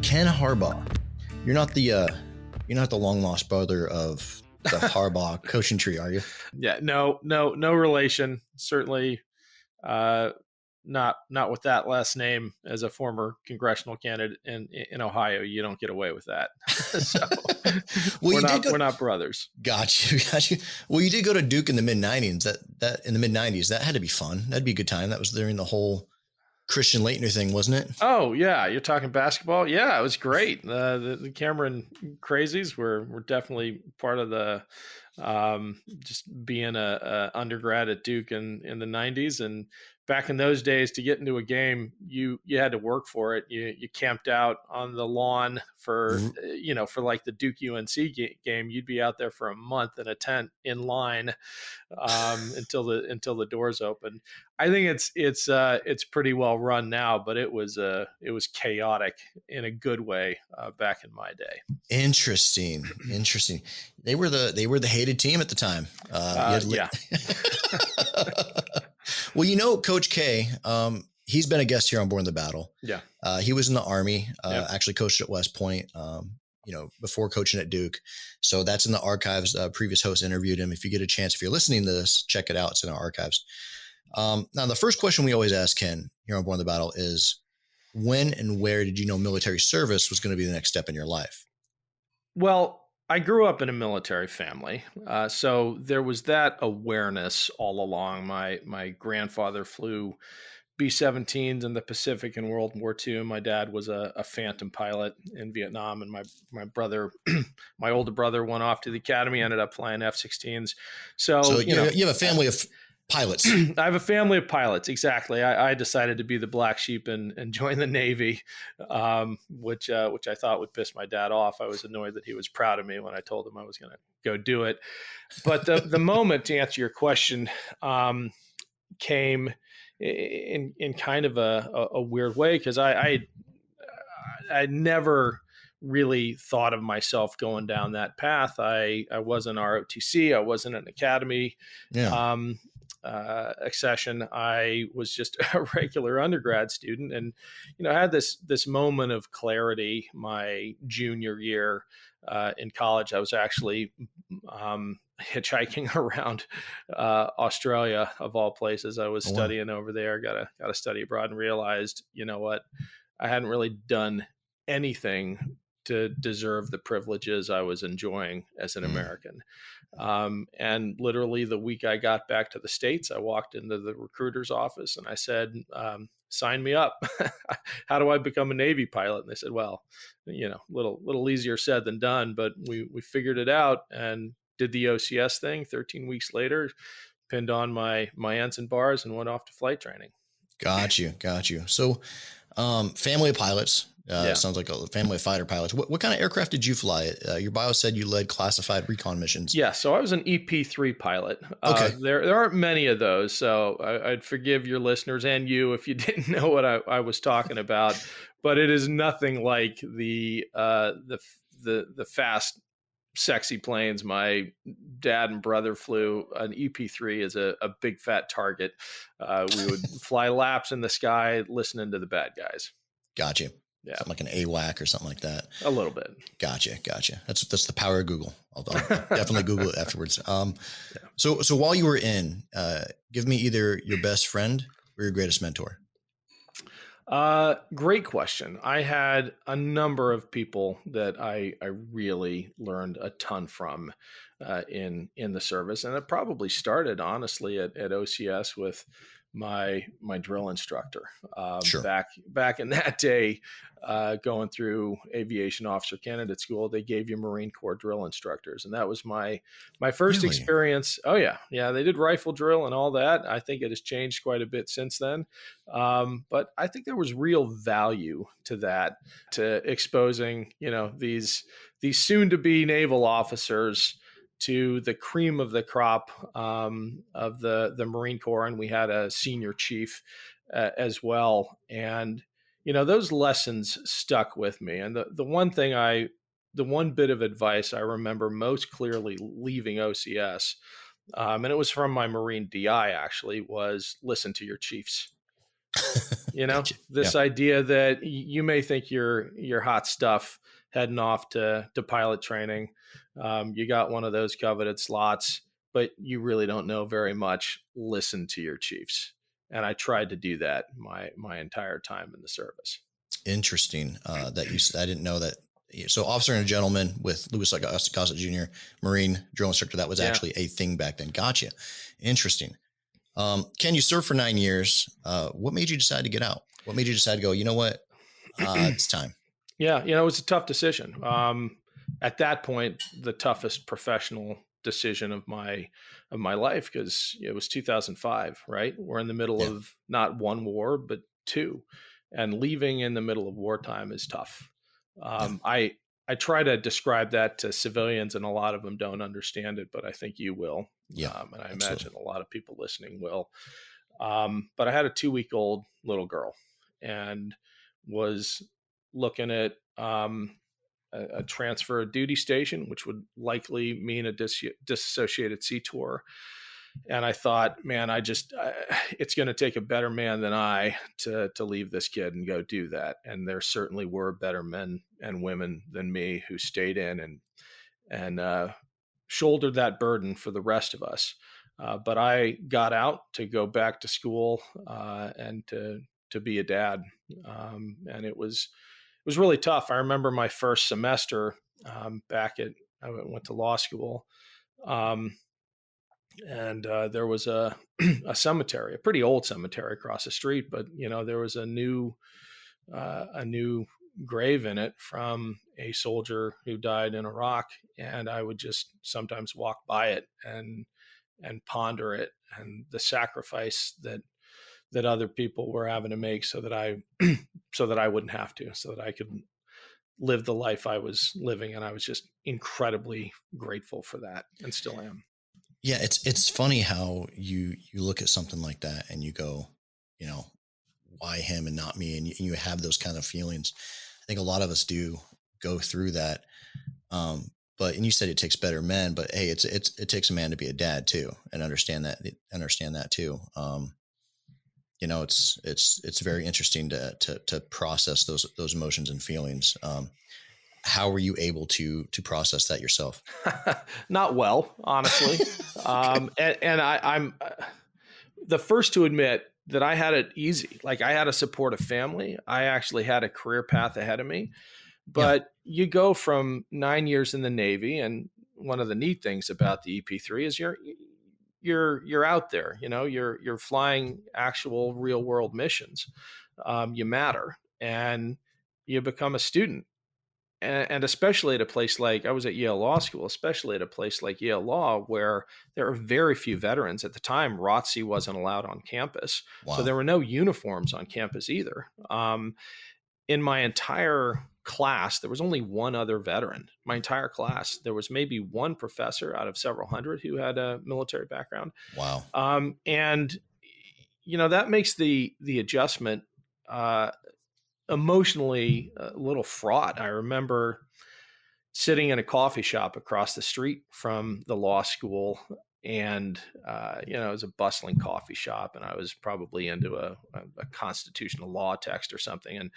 Ken Harbaugh. You're not the long lost brother of the Harbaugh coaching tree, are you? Yeah, no relation. Certainly, not with that last name. As a former congressional candidate in Ohio, you don't get away with that. So Well, we're not brothers. Got you. Well, you did go to Duke in the mid '90s. That in the mid '90s, that had to be fun. That'd be a good time. That was during the whole Christian Laettner thing, wasn't it? Oh yeah, you're talking basketball. Yeah, it was great. The Cameron crazies were definitely part of the just being a undergrad at Duke in the '90s. And back in those days, to get into a game, you had to work for it. You camped out on the lawn for for like the Duke UNC game. You'd be out there for a month in a tent in line until the doors open. I think it's pretty well run now, but it was chaotic in a good way back in my day. Interesting. They were the hated team at the time. Yeah. Well, Coach K, he's been a guest here on Borne the Battle. Yeah. He was in the Army, Yep. actually coached at West Point, before coaching at Duke. So that's in the archives. Previous host interviewed him. If you get a chance, if you're listening to this, check it out. It's in our archives. Now, the first question we always ask Ken here on Borne the Battle is, when and where did you know military service was going to be the next step in your life? Well, I grew up in a military family, so there was that awareness all along. My grandfather flew B-17s in the Pacific in World War II. My dad was a Phantom pilot in Vietnam, and my brother, my older brother, went off to the academy, ended up flying F-16s. So you have a family of pilots. I have a family of pilots. Exactly. I decided to be the black sheep and join the Navy, which I thought would piss my dad off. I was annoyed that he was proud of me when I told him I was going to go do it. But the moment, to answer your question, came in kind of a weird way, because I never really thought of myself going down that path. I wasn't ROTC. I wasn't an academy. Yeah. Accession. I was just a regular undergrad student, and I had this moment of clarity my junior year in college. I was actually hitchhiking around Australia, of all places. I was studying over there, got to study abroad, and realized, what, I hadn't really done anything to deserve the privileges I was enjoying as an American. And literally the week I got back to the States, I walked into the recruiter's office and I said, sign me up. How do I become a Navy pilot? And they said, well, little easier said than done, but we figured it out and did the OCS thing. 13 weeks later, pinned on my ensign bars and went off to flight training. Got you. So, family of pilots, sounds like a family of fighter pilots. What kind of aircraft did you fly? Your bio said you led classified recon missions. Yeah. So I was an EP-3 pilot. Okay. There aren't many of those. So I'd forgive your listeners and you if you didn't know what I was talking about, but it is nothing like the fast, sexy planes my dad and brother flew. An EP-3 is a big fat target. We would fly laps in the sky listening to the bad guys. Got you. Yeah. Something like an AWAC or something like that. A little bit. Gotcha. That's the power of Google. I'll definitely Google it afterwards. So while you were in, give me either your best friend or your greatest mentor. Great question. I had a number of people that I really learned a ton from in the service, and it probably started honestly at OCS with my drill instructor. Sure. Back in that day, going through aviation officer candidate school, they gave you Marine Corps drill instructors, and that was my first Really? experience. Oh yeah, they did rifle drill and all that. I think it has changed quite a bit since then, but I think there was real value to that, to exposing these soon-to-be naval officers to the cream of the crop of the Marine Corps, and we had a senior chief as well. And those lessons stuck with me. And the one bit of advice I remember most clearly leaving OCS, and it was from my Marine DI actually, was listen to your chiefs. Gotcha. Yeah. This idea that you may think you're hot stuff heading off to pilot training. You got one of those coveted slots, but you really don't know very much. Listen to your chiefs. And I tried to do that my entire time in the service. Interesting that you said. I didn't know that. So, officer and a gentleman with Louis Gossett Jr., Marine drill instructor. That was Yeah. actually a thing back then. Gotcha. Interesting. Ken, you served for 9 years. What made you decide to get out? What made you decide to go? You know what? It's time. Yeah, it was a tough decision. At that point, the toughest professional decision of my life, because it was 2005, right? We're in the middle Yeah. of not one war, but two, and leaving in the middle of wartime is tough. Yeah. I try to describe that to civilians, and a lot of them don't understand it, but I think you will, Yeah. and I Absolutely. imagine a lot of people listening will. But I had a 2-week-old little girl, and was looking at a transfer of duty station, which would likely mean a disassociated sea tour. And I thought, man, it's going to take a better man than I to leave this kid and go do that. And there certainly were better men and women than me who stayed in and shouldered that burden for the rest of us. But I got out to go back to school and to be a dad, and it was really tough. I remember my first semester I went to law school, um, and there was a cemetery, a pretty old cemetery across the street, but there was a new grave in it from a soldier who died in Iraq, and I would just sometimes walk by it and ponder it and the sacrifice that other people were having to make so that I so that I wouldn't have to, so that I could live the life I was living. And I was just incredibly grateful for that, and still am. Yeah. It's funny how you look at something like that and you go, you know, why him and not me? And you have those kind of feelings. I think a lot of us do go through that. But and you said it takes better men, but hey, it takes a man to be a dad too, and understand that too. It's very interesting to process those emotions and feelings. How were you able to process that yourself? Not well, honestly. Okay. And I'm the first to admit that I had it easy. Like, I had a supportive family. I actually had a career path ahead of me. Yeah. But you go from 9 years in the Navy, and one of the neat things about the EP3 is you're out there. You're flying actual real world missions. You matter, and you become a student. And especially at a place like, I was at Yale Law School, especially at a place like Yale Law, where there are very few veterans. At the time, ROTC wasn't allowed on campus, so Wow. there were no uniforms on campus either. In my entire class, there was only one other veteran. My entire class, there was maybe one professor out of several hundred who had a military background. Wow. And that makes the adjustment uh, emotionally a little fraught. I remember sitting in a coffee shop across the street from the law school, and it was a bustling coffee shop, and I was probably into a constitutional law text or something,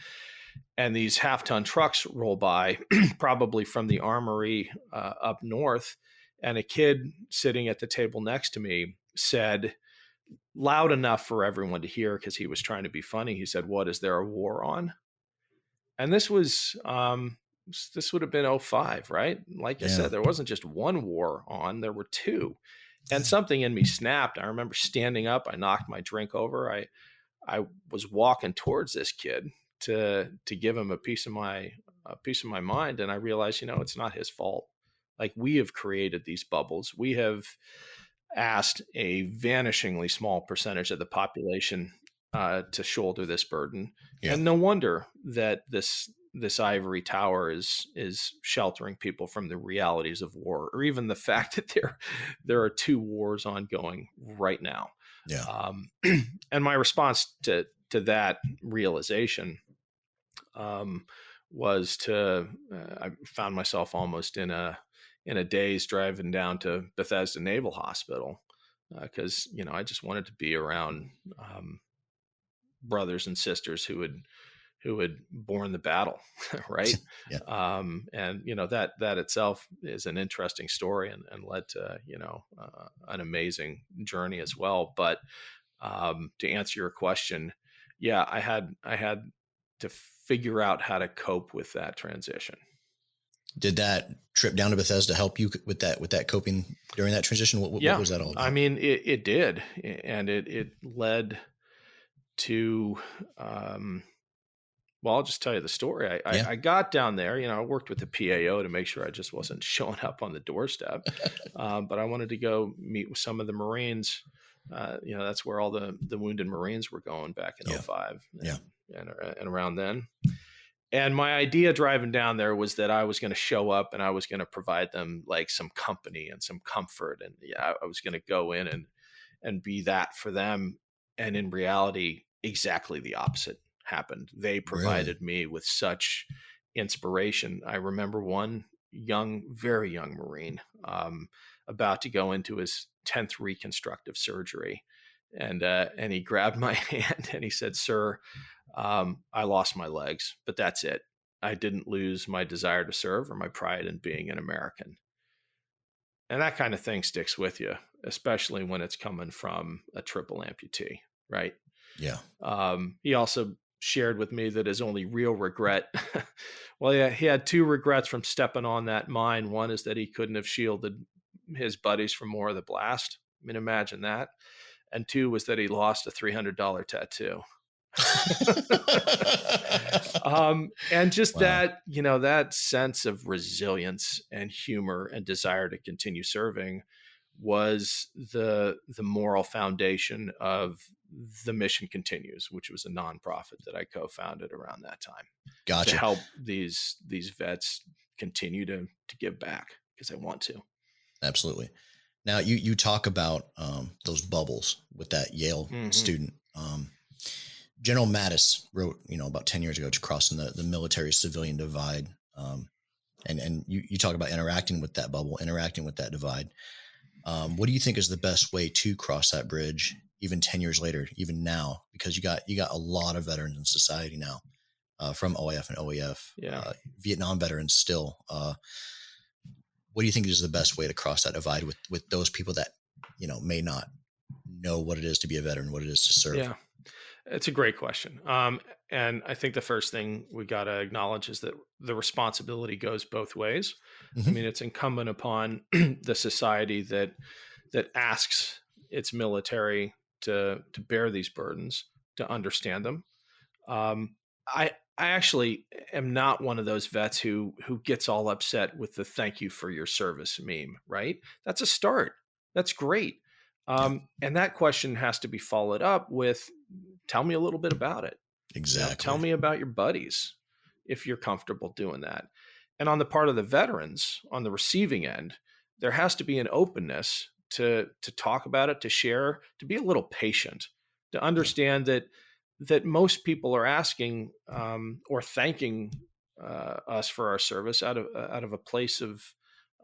and these half-ton trucks roll by, probably from the armory up north, and a kid sitting at the table next to me said, loud enough for everyone to hear because he was trying to be funny, he said, "What, is there a war on?" And this would have been '05, right? Like I Yeah. said, there wasn't just one war on, there were two. And something in me snapped. I remember standing up, I knocked my drink over. I was walking towards this kid to give him a piece of my mind, and I realized, it's not his fault. Like, we have created these bubbles. We have asked a vanishingly small percentage of the population to shoulder this burden, Yeah. and no wonder that this ivory tower is sheltering people from the realities of war, or even the fact that there are two wars ongoing right now. Yeah. And my response to that realization was I found myself almost in a daze driving down to Bethesda Naval Hospital, because I just wanted to be around brothers and sisters who had borne the battle, right? Yeah. And that itself is an interesting story and led to an amazing journey as well. But to answer your question, yeah, I had to figure out how to cope with that transition. Did that trip down to Bethesda help you with that coping during that transition? What Yeah, was that all I about? mean, it did, and it led to. Well, I'll just tell you the story. Yeah. I got down there. I worked with the PAO to make sure I just wasn't showing up on the doorstep. But I wanted to go meet with some of the Marines. That's where all the wounded Marines were going back in Yeah. '05 Yeah. and around then. And my idea driving down there was that I was going to show up and I was going to provide them like some company and some comfort. And yeah, I was going to go in and be that for them. And in reality, exactly the opposite happened. They Really? provided me with such inspiration. I remember one very young Marine, about to go into his 10th reconstructive surgery. And he grabbed my hand and he said, "Sir, I lost my legs, but that's it. I didn't lose my desire to serve or my pride in being an American." And that kind of thing sticks with you, especially when it's coming from a triple amputee, right? Yeah. He also shared with me that his only real regret, well, yeah, he had two regrets from stepping on that mine. One is that he couldn't have shielded his buddies from more of the blast. I mean, imagine that. And two was that he lost a $300 tattoo. And just Wow. that sense of resilience and humor and desire to continue serving was the moral foundation of the Mission Continues, which was a nonprofit that I co-founded around that time to Gotcha. help these vets continue to give back because they want to. Absolutely. Now you talk about those bubbles with that Yale Hmm. student. General Mattis wrote, about 10 years ago, to crossing the military civilian divide. And you talk about interacting with that bubble, interacting with that divide. What do you think is the best way to cross that bridge, even 10 years later, even now? Because you got a lot of veterans in society now, from OIF and OEF, Yeah. Vietnam veterans still. What do you think is the best way to cross that divide with those people that, may not know what it is to be a veteran, what it is to serve? Yeah. It's a great question. And I think the first thing we got to acknowledge is that the responsibility goes both ways. I mean, Hmm. it's incumbent upon the society that asks its military to bear these burdens, to understand them. Um, I actually am not one of those vets who gets all upset with the "thank you for your service" meme. Right? That's a start. That's great. Yeah, And that question has to be followed up with, "Tell me a little bit about it. Tell exactly. me about your buddies if you're comfortable doing that." And on the part of the veterans, on the receiving end, there has to be an openness to talk about it, to share, to be a little patient, to Yeah, understand that most people are asking, or thanking us for our service out of a place of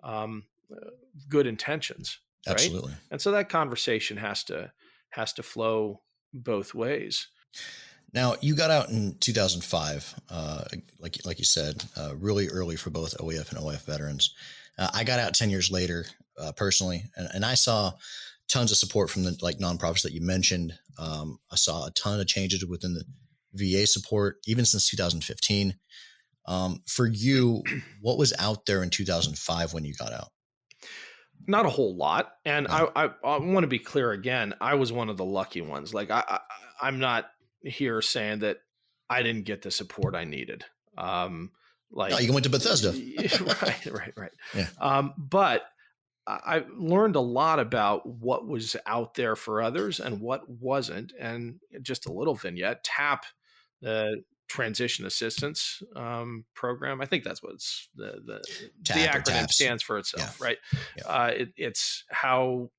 um, uh, good intentions, right? absolutely. And so that conversation has to flow both ways. Now you got out in 2005, like you said, really early for both OEF and OF veterans. I got out 10 years later, personally, and I saw tons of support from the nonprofits that you mentioned. I saw a ton of changes within the VA support, even since 2015. For you, what was out there in 2005 when you got out? Not a whole lot, and Yeah, I want to be clear again. I was one of the lucky ones. Like I'm not here saying that I didn't get the support I needed. Um, no, like you went to Bethesda. right. Yeah, But I learned a lot about what was out there for others and what wasn't. And just a little vignette: TAP, the transition assistance program. I think that's what the tap or acronym taps. stands for Yeah, itself, right? yeah, It's how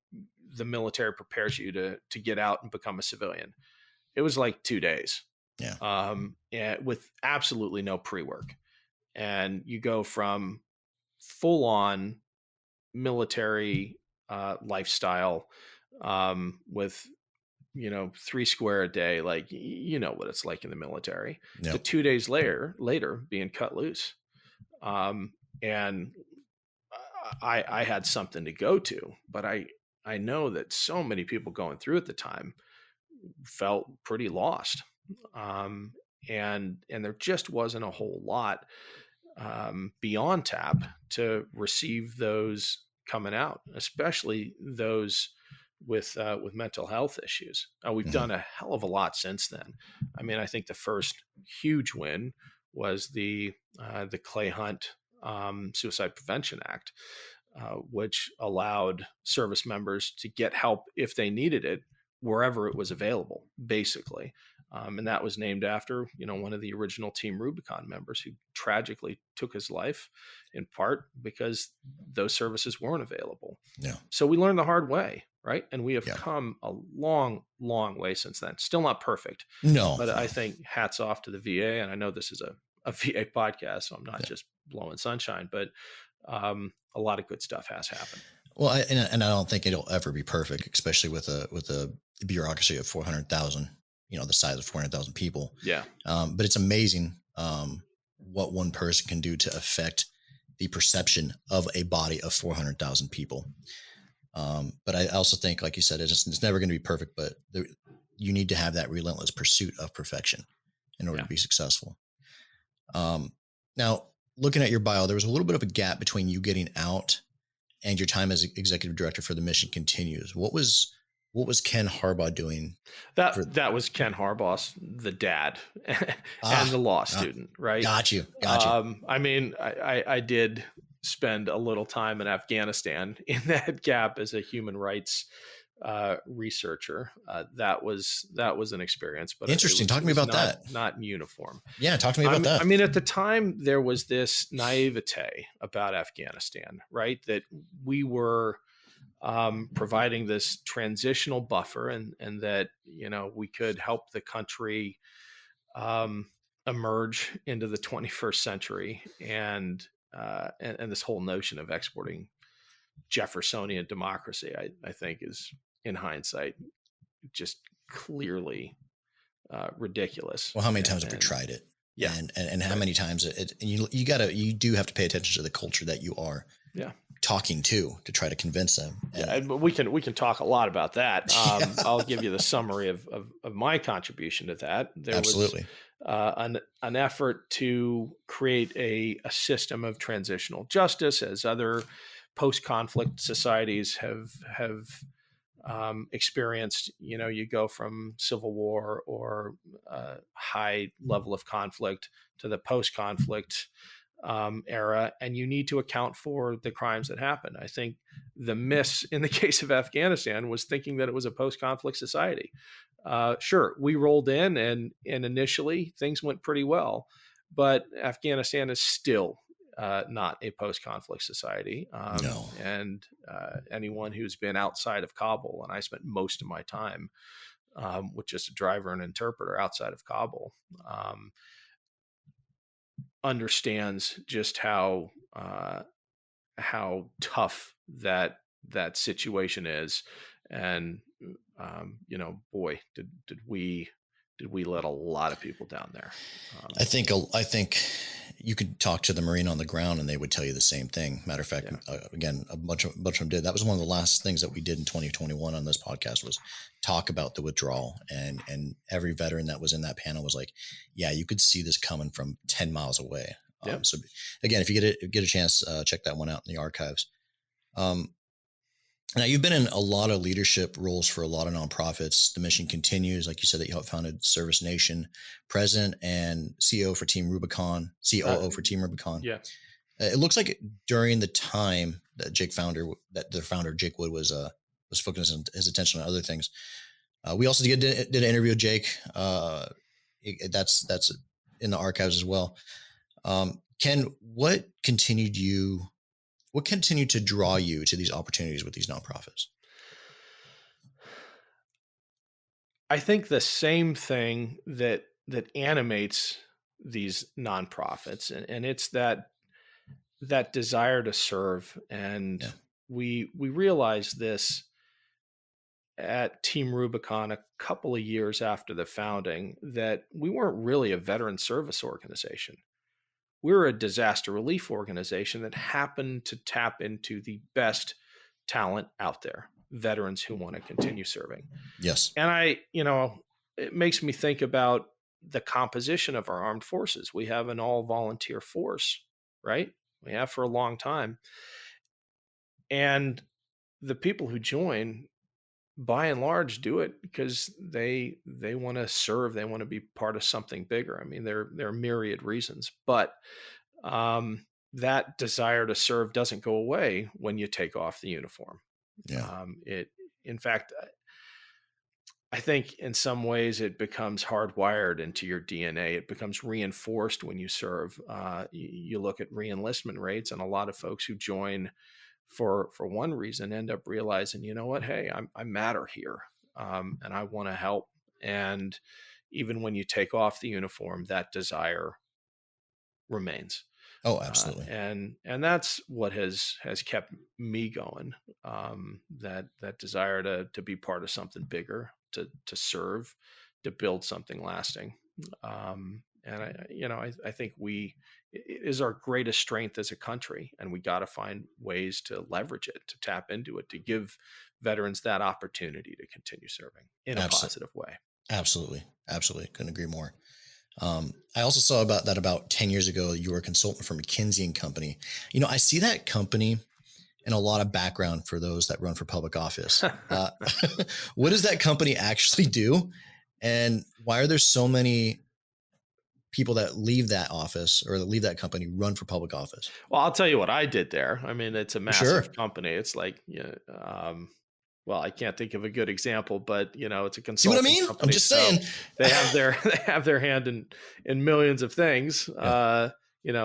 the military prepares you to get out and become a civilian. It was like 2 days, yeah, and with absolutely no pre-work, and you go from full on military lifestyle, with 3 square a day, like, you know what it's like in the military, to Yep. 2 days later being cut loose. Um, and I had something to go to, but I know that so many people going through at the time felt pretty lost. Um, and there just wasn't a whole lot beyond TAP to receive those coming out, especially those with mental health issues. We've Hmm. done a hell of a lot since then. I mean, I think the first huge win was the Clay Hunt Suicide Prevention Act, which allowed service members to get help if they needed it wherever it was available, basically. And that was named after, one of the original Team Rubicon members who tragically took his life in part because those services weren't available. Yeah. So we learned the hard way, right? And we have Yeah. come a long, long way since then. Still not perfect, No. but I think hats off to the VA. And I know this is a VA podcast, so I'm not just blowing sunshine, but a lot of good stuff has happened. Well, and I don't think it'll ever be perfect, especially with a bureaucracy of 400,000. The size of 400,000 people. Yeah. But it's amazing what one person can do to affect the perception of a body of 400,000 people. But I also think, like you said, it's never going to be perfect, but you need to have that relentless pursuit of perfection in order to be successful. Now, looking at your bio, there was a little bit of a gap between you getting out and your time as executive director for the Mission Continues. What was Ken Harbaugh doing? That was Ken Harbaugh's, the dad and the law student, right? Got you. I mean, I did spend a little time in Afghanistan in that gap as a human rights researcher. That was an experience, but interesting. Talk to me about that. Not in uniform. Yeah, talk to me about that. I mean, at the time there was this naivete about Afghanistan, right? That we were providing this transitional buffer, and that we could help the country emerge into the 21st century, and this whole notion of exporting Jeffersonian democracy, I think, is, in hindsight, just clearly ridiculous. Well, how many times have we tried it? Yeah, and how many times you do have to pay attention to the culture that you are talking to try to convince them. But we can talk a lot about that. I'll give you the summary of my contribution to that. There Absolutely. was an effort to create a system of transitional justice, as other post-conflict societies have experienced. You go from civil war or high level of conflict to the post-conflict era, and you need to account for the crimes that happen. I think the miss in the case of Afghanistan was thinking that it was a post-conflict society. Sure, we rolled in, and initially things went pretty well, but Afghanistan is still not a post-conflict society. No. And anyone who's been outside of Kabul, and I spent most of my time with just a driver and interpreter outside of Kabul, understands just how tough that situation is. And boy, did we let a lot of people down there. I think you could talk to the Marine on the ground and they would tell you the same thing. Matter of fact, again, a bunch of them did. That was one of the last things that we did in 2021 on this podcast, was talk about the withdrawal. And every veteran that was in that panel was like, yeah, you could see this coming from 10 miles away. So again, if you get a chance, check that one out in the archives. Now, you've been in a lot of leadership roles for a lot of nonprofits. The Mission Continues, like you said, that you helped founded Service Nation, president and CEO for Team Rubicon, COO for Team Rubicon. Yeah. It looks like during the time that the founder Jake Wood was focusing his attention on other things. We also did an interview with Jake. That's in the archives as well. Ken, what continued to draw you to these opportunities with these nonprofits? I think the same thing that animates these nonprofits, and it's that desire to serve. And we realize this at Team Rubicon a couple of years after the founding that we weren't really a veteran service organization. We were a disaster relief organization that happened to tap into the best talent out there, veterans who want to continue serving. Yes. And it makes me think about the composition of our armed forces. We have an all volunteer force, right? We have for a long time. And the people who join, by and large, do it because they want to serve. They want to be part of something bigger. I mean, there are myriad reasons, but that desire to serve doesn't go away when you take off the uniform. Yeah. In fact, I think in some ways it becomes hardwired into your DNA. It becomes reinforced when you serve. You look at reenlistment rates, and a lot of folks who join for one reason end up realizing, you know what, hey, I matter here, and I want to help. And even when you take off the uniform, that desire remains. Oh, absolutely. And that's what has kept me going. That desire to be part of something bigger, to serve, to build something lasting. And I think it is our greatest strength as a country, and we got to find ways to leverage it, to tap into it, to give veterans that opportunity to continue serving in a positive way. Absolutely. Couldn't agree more. I also saw about 10 years ago, you were a consultant for McKinsey and Company. I see that company and a lot of background for those that run for public office. What does that company actually do? And why are there so many people that leave that office or that leave that company, run for public office? Well, I'll tell you what I did there. I mean, it's a massive company. It's like, well, I can't think of a good example, but it's a consulting See what I mean? company. I'm just saying they have their hand in millions of things. Yeah.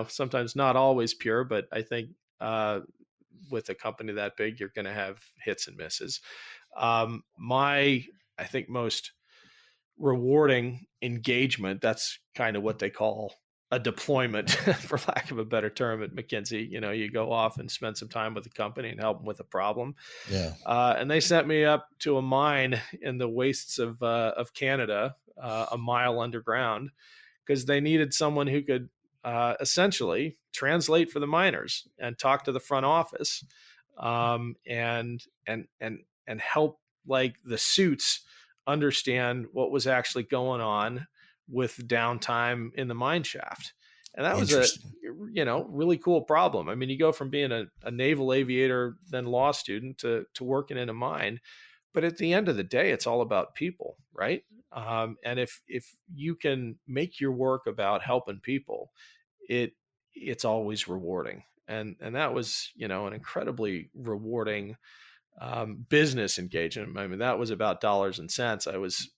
Sometimes not always pure, but I think with a company that big, you're going to have hits and misses. I think most rewarding engagement, that's kind of what they call a deployment, for lack of a better term, at McKinsey. You go off and spend some time with the company and help them with a problem. Yeah. And they sent me up to a mine in the wastes of Canada, a mile underground, because they needed someone who could essentially translate for the miners and talk to the front office, and help like the suits understand what was actually going on with downtime in the mine shaft. And that was a really cool problem. I mean, you go from being a naval aviator, then law student, to working in a mine. But at the end of the day, it's all about people, right? And if you can make your work about helping people, it's always rewarding. And that was, an incredibly rewarding business engagement. I mean, that was about dollars and cents. I was,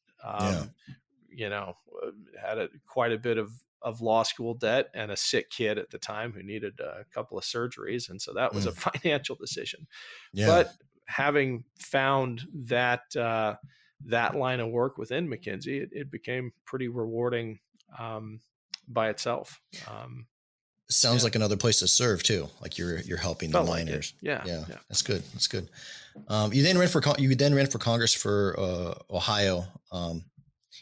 had quite a bit of law school debt and a sick kid at the time who needed a couple of surgeries. And so that was a financial decision. Yeah. But having found that line of work within McKinsey, it became pretty rewarding by itself. Sounds like another place to serve too. Like you're helping the miners. Like yeah. That's good. You then ran for Congress for Ohio.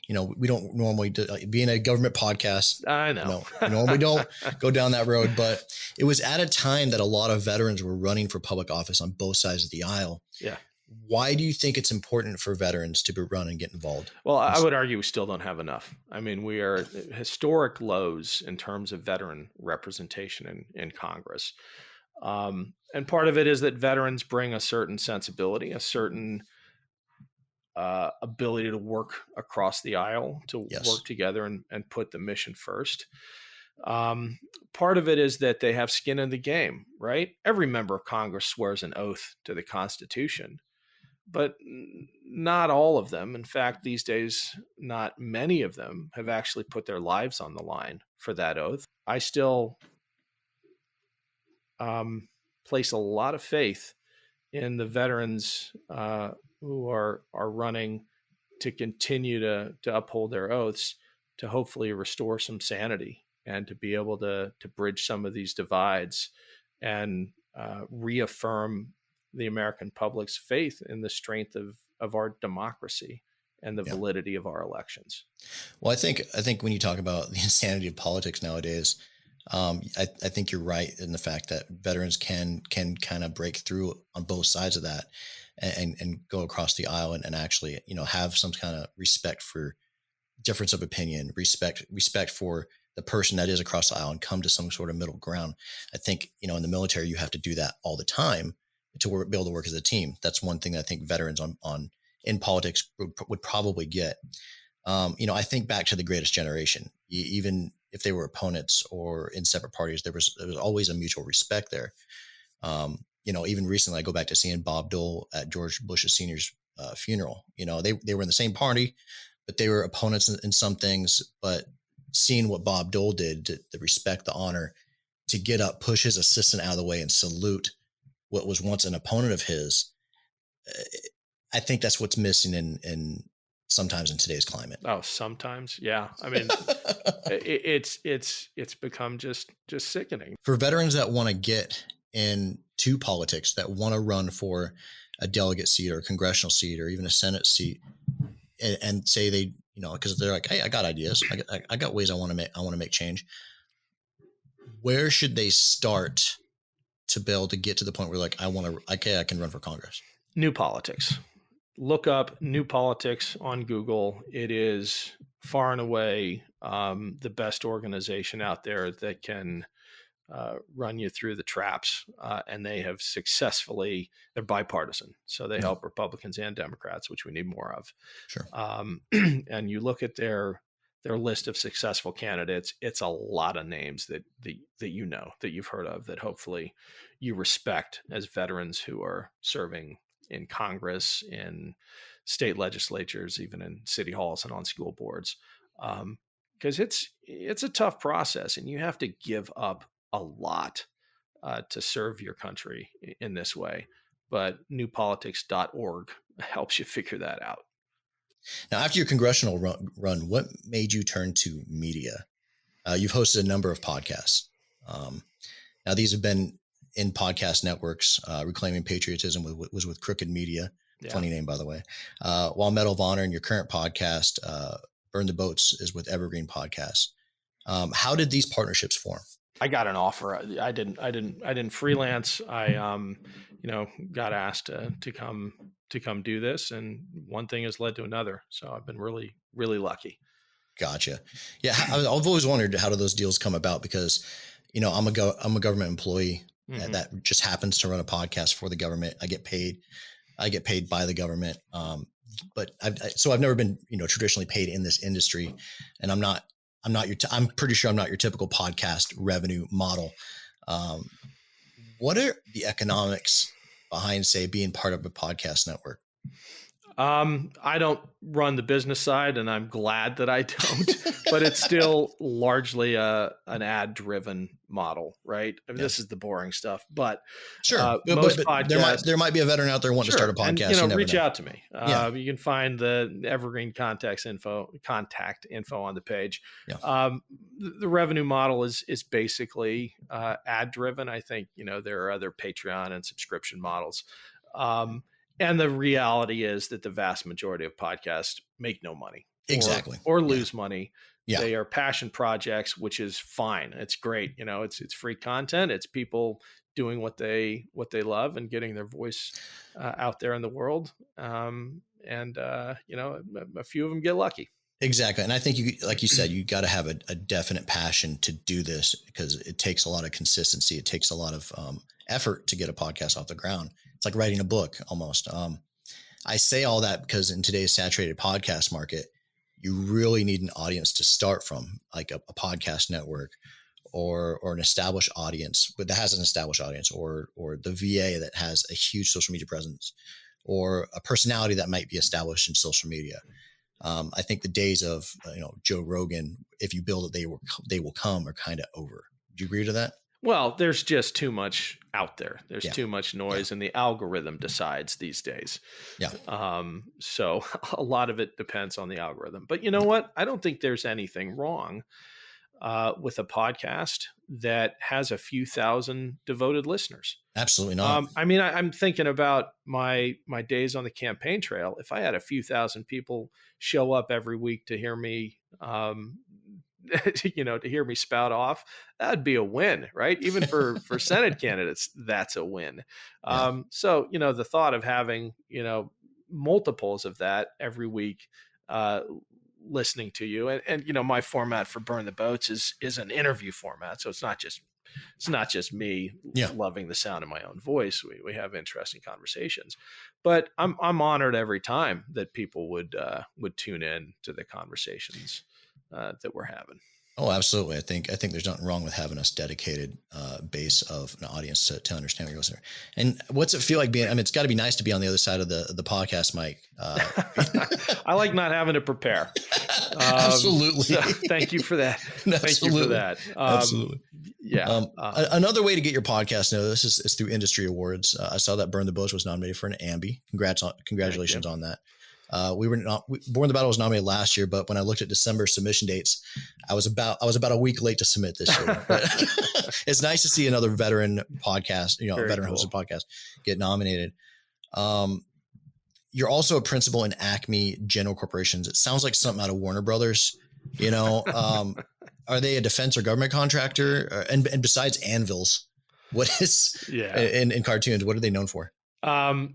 We don't normally do, being a government podcast. I know. We normally don't go down that road, but it was at a time that a lot of veterans were running for public office on both sides of the aisle. Yeah. Why do you think it's important for veterans to run and get involved? Well, I would argue we still don't have enough. I mean, we are historic lows in terms of veteran representation in Congress. And part of it is that veterans bring a certain sensibility, a certain ability to work across the aisle, to work together and put the mission first. Part of it is that they have skin in the game, right? Every member of Congress swears an oath to the Constitution, but not all of them. In fact, these days, not many of them have actually put their lives on the line for that oath. I still place a lot of faith in the veterans who are running to continue to uphold their oaths, to hopefully restore some sanity and to be able to bridge some of these divides and reaffirm the American public's faith in the strength of of our democracy and the Yeah. validity of our elections. Well, I think when you talk about the insanity of politics nowadays, I think you're right in the fact that veterans can kind of break through on both sides of that, and go across the aisle, and actually, have some kind of respect for difference of opinion, respect for the person that is across the aisle, and come to some sort of middle ground. I think, in the military, you have to do that all the time to be able to work as a team. That's one thing that I think veterans on in politics would probably get. I think back to the Greatest Generation. Even if they were opponents or in separate parties, there was always a mutual respect there. Even recently, I go back to seeing Bob Dole at George Bush Sr.'s funeral. They were in the same party, but they were opponents in some things. But seeing what Bob Dole did, to respect, the honor, to get up, push his assistant out of the way, and salute what was once an opponent of his, I think that's what's missing in sometimes in today's climate. Oh, sometimes. Yeah. I mean, it's become just sickening. For veterans that want to get into politics, that want to run for a delegate seat or a congressional seat or even a Senate seat, and say they, because they're like, hey, I got ideas. I got ways I want to make change. Where should they start to be able to get to the point where, like, I can run for Congress? New Politics. Look up New Politics on Google. It is far and away the best organization out there that can run you through the traps. And they have successfully, they're bipartisan. So they help Republicans and Democrats, which we need more of. Sure. And you look at their list of successful candidates, it's a lot of names that that you've heard of, that hopefully you respect as veterans who are serving in Congress, in state legislatures, even in city halls and on school boards. Because it's a tough process, and you have to give up a lot to serve your country in this way. But newpolitics.org helps you figure that out. Now, after your congressional run, what made you turn to media? You've hosted a number of podcasts. Now, these have been in podcast networks. Reclaiming Patriotism was with Crooked Media. Yeah. Funny name, by the way. While Medal of Honor, and your current podcast, Burn the Boats, is with Evergreen Podcasts. How did these partnerships form? I got an offer. I didn't freelance. I got asked to come do this, and one thing has led to another. So I've been really, really lucky. Gotcha. Yeah, I've always wondered, how do those deals come about? Because I'm a government employee. Mm-hmm. That just happens to run a podcast for the government. I get paid by the government. But I've never been, traditionally paid in this industry, and I'm pretty sure I'm not your typical podcast revenue model. What are the economics behind, say, being part of a podcast network? I don't run the business side, and I'm glad that I don't, but it's still largely an ad-driven model, right? I mean, This is the boring stuff, but sure. Most but podcasts, there might be a veteran out there wanting to start a podcast. And, reach out to me. You can find the Evergreen contact info on the page. Yeah. The revenue model is basically ad-driven. I think there are other Patreon and subscription models. And the reality is that the vast majority of podcasts make no money, or lose money. Yeah. They are passion projects, which is fine. It's great. It's free content. It's people doing what they love and getting their voice out there in the world. A few of them get lucky. Exactly. And I think like you said, you got to have a definite passion to do this, because it takes a lot of consistency. It takes a lot of effort to get a podcast off the ground. It's like writing a book almost. I say all that because in today's saturated podcast market, you really need an audience to start from, like a podcast network or an established audience, but that has an established audience, or the VA that has a huge social media presence, or a personality that might be established in social media. I think the days of Joe Rogan, if you build it, they will come, are kind of over. Do you agree to that? Well, there's just too much out there. There's too much noise, and the algorithm decides these days. Yeah. So a lot of it depends on the algorithm. But you know what? I don't think there's anything wrong with a podcast that has a few thousand devoted listeners. Absolutely not. I mean, I'm thinking about my days on the campaign trail. If I had a few thousand people show up every week to hear me, to hear me spout off, that'd be a win, right? Even for Senate candidates, that's a win. Yeah. So the thought of having multiples of that every week, listening to you, and my format for Burn the Boats is an interview format, so it's not just me loving the sound of my own voice. We have interesting conversations, but I'm honored every time that people would tune in to the conversations that we're having. Oh, absolutely. I think there's nothing wrong with having a dedicated base of an audience to understand what you're listening. And what's it feel like being? I mean, it's got to be nice to be on the other side of the podcast, Mike. I like not having to prepare. Absolutely. So thank you for that. Thank you for that. Absolutely. Yeah. Another way to get your podcast noticed is through industry awards. I saw that Burn the Boats was nominated for an AMBI. Congratulations on that. Borne the Battle was nominated last year, but when I looked at December submission dates, I was about a week late to submit this year. But it's nice to see another veteran podcast, veteran hosted podcast get nominated. You're also a principal in Acme General Corporations. It sounds like something out of Warner Brothers. Are they a defense or government contractor? And besides anvils, what is in cartoons? What are they known for?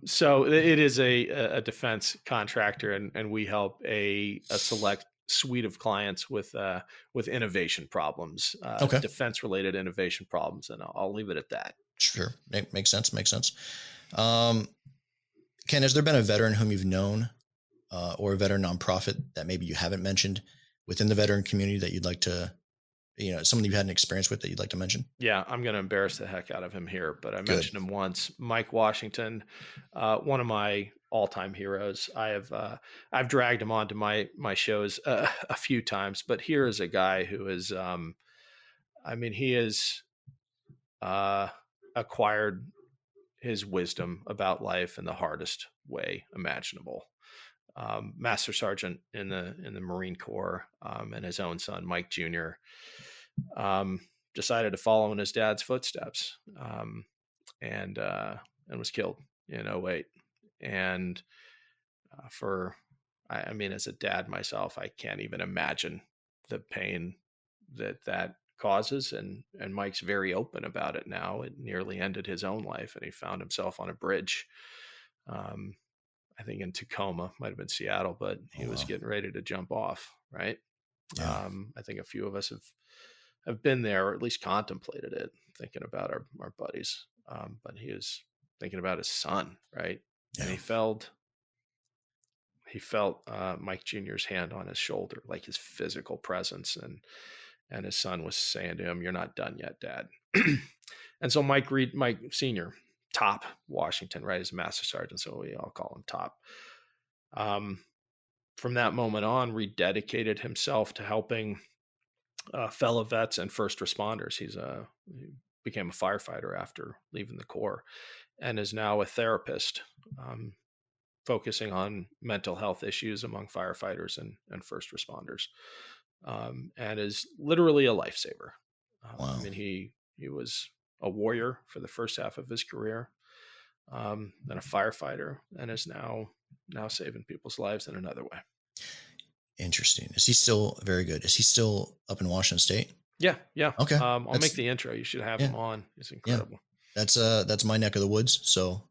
So it is a defense contractor, and we help a select suite of clients with innovation problems, defense related innovation problems, and I'll leave it at that. Sure, makes sense. Ken, has there been a veteran whom you've known, or a veteran nonprofit that maybe you haven't mentioned within the veteran community that you'd like to? Someone you've had an experience with that you'd like to mention? Yeah, I'm going to embarrass the heck out of him here, but I mentioned him once. Mike Washington, one of my all-time heroes. I've dragged him onto my shows a few times, but here is a guy who is, he has acquired his wisdom about life in the hardest way imaginable. Master Sergeant in the Marine Corps, and his own son, Mike Jr., decided to follow in his dad's footsteps, and was killed in 2008. And as a dad myself, I can't even imagine the pain that causes. And Mike's very open about it now. It nearly ended his own life, and he found himself on a bridge. I think in Tacoma, might have been Seattle, but he was getting ready to jump off. Right. Yeah. I think a few of us have been there, or at least contemplated it, thinking about our buddies. But he was thinking about his son. Right. Yeah. And he felt Mike Jr.'s hand on his shoulder, like his physical presence. And his son was saying to him, "You're not done yet, Dad." And so Mike Sr., Top Washington, right, is a master sergeant, so we all call him Top. From that moment on, rededicated himself to helping fellow vets and first responders. He became a firefighter after leaving the Corps, and is now a therapist, focusing on mental health issues among firefighters and first responders, and is literally a lifesaver. Wow. He was a warrior for the first half of his career, then a firefighter, and is now saving people's lives in another way. Interesting. Is he still very good? Is he still up in Washington State? Yeah. Okay. I'll make the intro. You should have him on. It's incredible. Yeah. That's my neck of the woods. So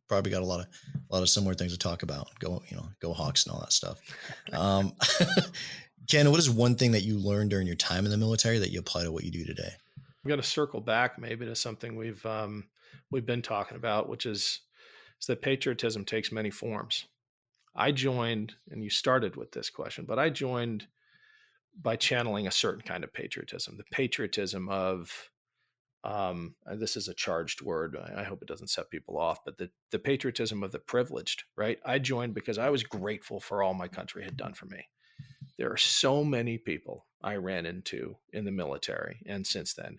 probably got a lot of similar things to talk about. Go Hawks and all that stuff. Ken, what is one thing that you learned during your time in the military that you apply to what you do today? I'm going to circle back maybe to something we've been talking about, which is that patriotism takes many forms. I joined, and you started with this question, but I joined by channeling a certain kind of patriotism, the patriotism of, and this is a charged word, I hope it doesn't set people off, but the patriotism of the privileged, right? I joined because I was grateful for all my country had done for me. There are so many people I ran into in the military and since then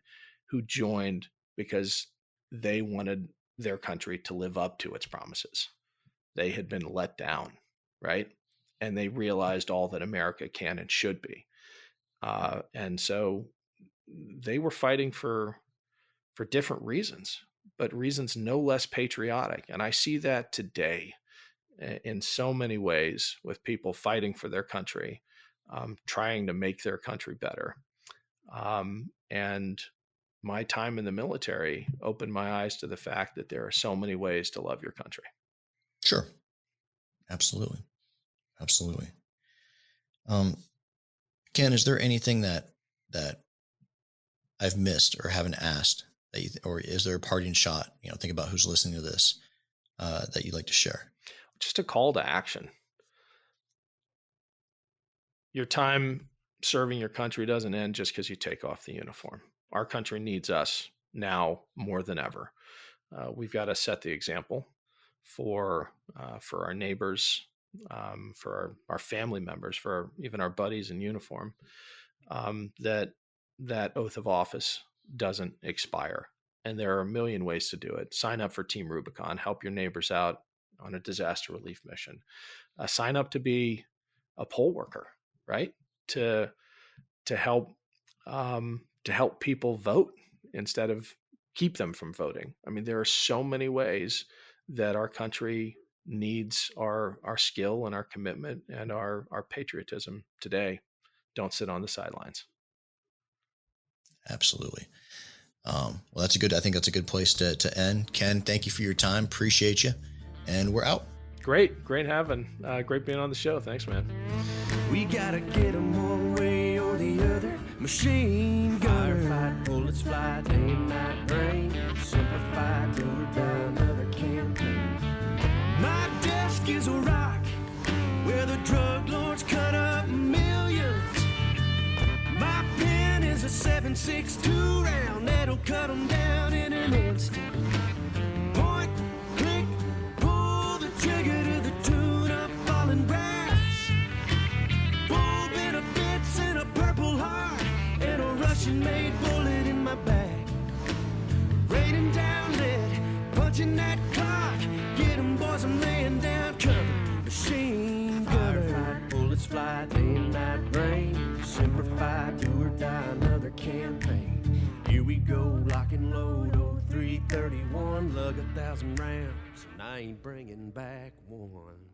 who joined because they wanted their country to live up to its promises. They had been let down, right? And they realized all that America can and should be. And so they were fighting for different reasons, but reasons no less patriotic. And I see that today in so many ways with people fighting for their country, trying to make their country better. And my time in the military opened my eyes to the fact that there are so many ways to love your country. Sure. Absolutely. Absolutely. Ken, is there anything that I've missed or haven't asked that or is there a parting shot, think about who's listening to this, that you'd like to share? Just a call to action. Your time serving your country doesn't end just because you take off the uniform. Our country needs us now more than ever. We've got to set the example for our neighbors, for our family members, for even our buddies in uniform, that oath of office doesn't expire. And there are a million ways to do it. Sign up for Team Rubicon, help your neighbors out on a disaster relief mission. Sign up to be a poll worker, right? To help people vote instead of keep them from voting. I mean, there are so many ways that our country needs our skill and our commitment and our patriotism today. Don't sit on the sidelines. Absolutely. Well, I think that's a good place to end. Ken, thank you for your time. Appreciate you. And we're out. Great being on the show. Thanks, man. We gotta get them one way or the other. Machine gunner, fight bullets fly day and night rain. Simplify till we die another campaign. My desk is a rock where the drug lords cut up millions. My pen is a 7.62 round that'll cut them down in an instant. Point, click, pull the trigger to the tune of falling brass. Full benefits and a purple heart and a Russian-made bullet in my bag. Raining down lead, punching that clock. Get 'em boys, I'm laying down cover. Machine gunner, fight bullets fly day and night rain. Simplify, do or die, another campaign. Here we go, lock and load, 0331, lug 1,000 rounds, and I ain't bringing back one.